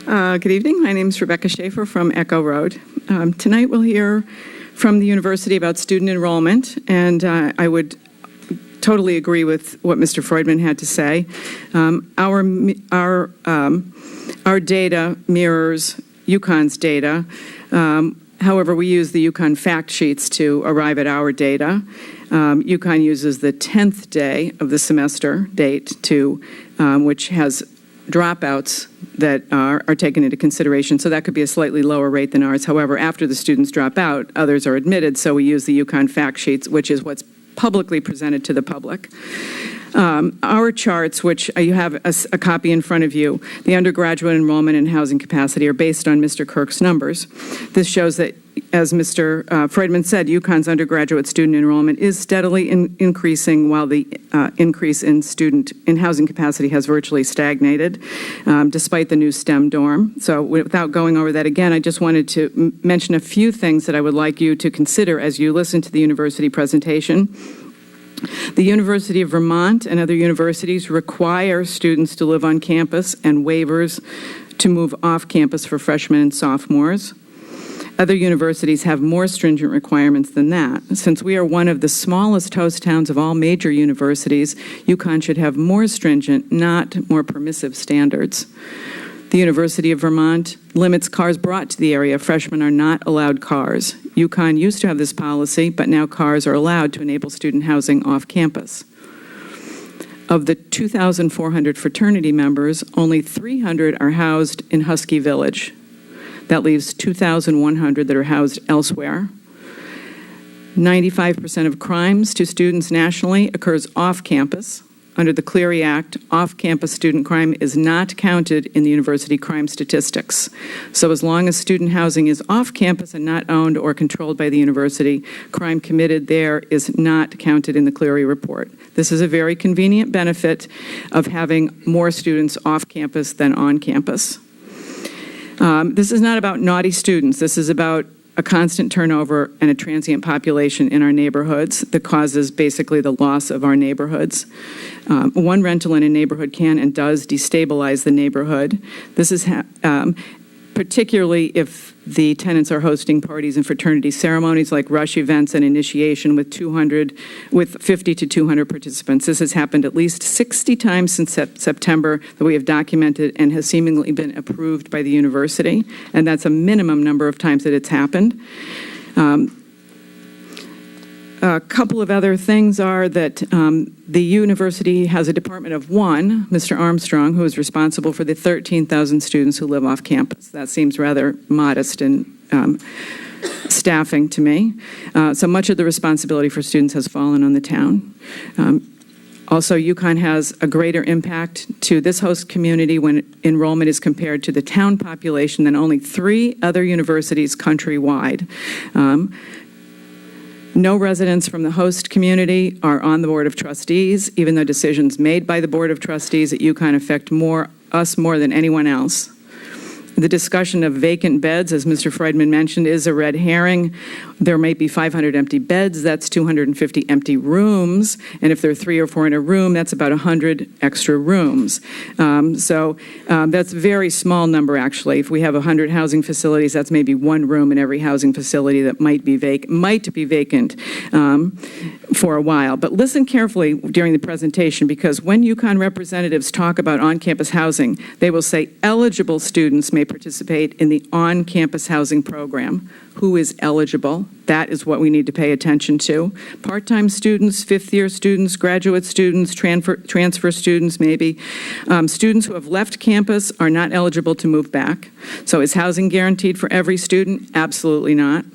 Good evening. My name is Rebecca Schaefer from Echo Road. Tonight we'll hear from the university about student enrollment, and I would totally agree with what Mr. Freudman had to say. Our data mirrors UConn's data. However, we use the UConn fact sheets to arrive at our data. UConn uses the 10th day of the semester date to, which has dropouts that are taken into consideration, so that could be a slightly lower rate than ours. However, after the students drop out, others are admitted, so we use the UConn fact sheets, which is what's publicly presented to the public. Our charts, which you have a copy in front of you, the undergraduate enrollment and housing capacity are based on Mr. Kirk's numbers. This shows that, as Mr. Freudman said, UConn's undergraduate student enrollment is steadily increasing, while the increase in housing capacity has virtually stagnated, despite the new STEM dorm. So without going over that again, I just wanted to mention a few things that I would like you to consider as you listen to the university presentation. The University of Vermont and other universities require students to live on campus and waivers to move off campus for freshmen and sophomores. Other universities have more stringent requirements than that. Since we are one of the smallest host towns of all major universities, UConn should have more stringent, not more permissive standards. The University of Vermont limits cars brought to the area. Freshmen are not allowed cars. UConn used to have this policy, but now cars are allowed to enable student housing off campus. Of the 2,400 fraternity members, only 300 are housed in Husky Village. That leaves 2,100 that are housed elsewhere. 95% of crimes to students nationally occurs off campus. Under the Clery Act, off-campus student crime is not counted in the university crime statistics. So as long as student housing is off-campus and not owned or controlled by the university, crime committed there is not counted in the Clery report. This is a very convenient benefit of having more students off-campus than on campus. This is not about naughty students. This is about a constant turnover and a transient population in our neighborhoods that causes basically the loss of our neighborhoods. One rental in a neighborhood can and does destabilize the neighborhood. This is particularly if the tenants are hosting parties and fraternity ceremonies like rush events and initiation with 50 to 200 participants. This has happened at least 60 times since September that we have documented and has seemingly been approved by the university, and that's a minimum number of times that it's happened. A couple of other things are that the university has a department of one, Mr. Armstrong, who is responsible for the 13,000 students who live off campus. That seems rather modest in staffing to me. So much of the responsibility for students has fallen on the town. Also, UConn has a greater impact to this host community when enrollment is compared to the town population than only 3 other universities countrywide. No residents from the host community are on the Board of Trustees, even though decisions made by the Board of Trustees at UConn affect us more than anyone else. The discussion of vacant beds, as Mr. Freudman mentioned, is a red herring. There may be 500 empty beds. That's 250 empty rooms. And if there are 3 or 4 in a room, that's about 100 extra rooms. So that's a very small number, actually. If we have 100 housing facilities, that's maybe 1 room in every housing facility that might be vacant for a while. But listen carefully during the presentation, because when UConn representatives talk about on-campus housing, they will say eligible students may participate in the on-campus housing program. Who is eligible? That is what we need to pay attention to. Part-time students, fifth-year students, graduate students, transfer students maybe. Students who have left campus are not eligible to move back. So is housing guaranteed for every student? Absolutely not.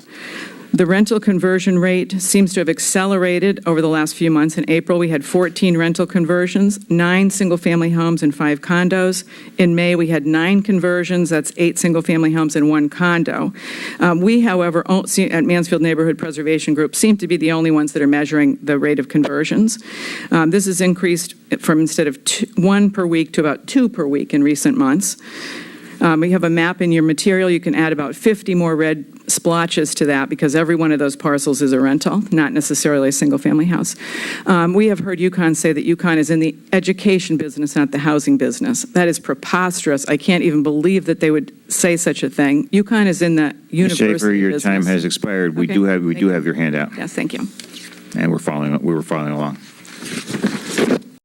The rental conversion rate seems to have accelerated over the last few months. In April, we had 14 rental conversions, 9 single-family homes and 5 condos. In May, we had 9 conversions. That's 8 single-family homes and 1 condo. We, however, at Mansfield Neighborhood Preservation Group, seem to be the only ones that are measuring the rate of conversions. This has increased from instead of 1 per week to about 2 per week in recent months. We have a map in your material. You can add about 50 more red splotches to that because every one of those parcels is a rental, not necessarily a single-family house. We have heard UConn say that UConn is in the education business, not the housing business. That is preposterous. I can't even believe that they would say such a thing. UConn is in the university Ms. Schaefer, your business. time has expired. We Okay, do have thank you. your hand out, Yes, thank you. and we were following along.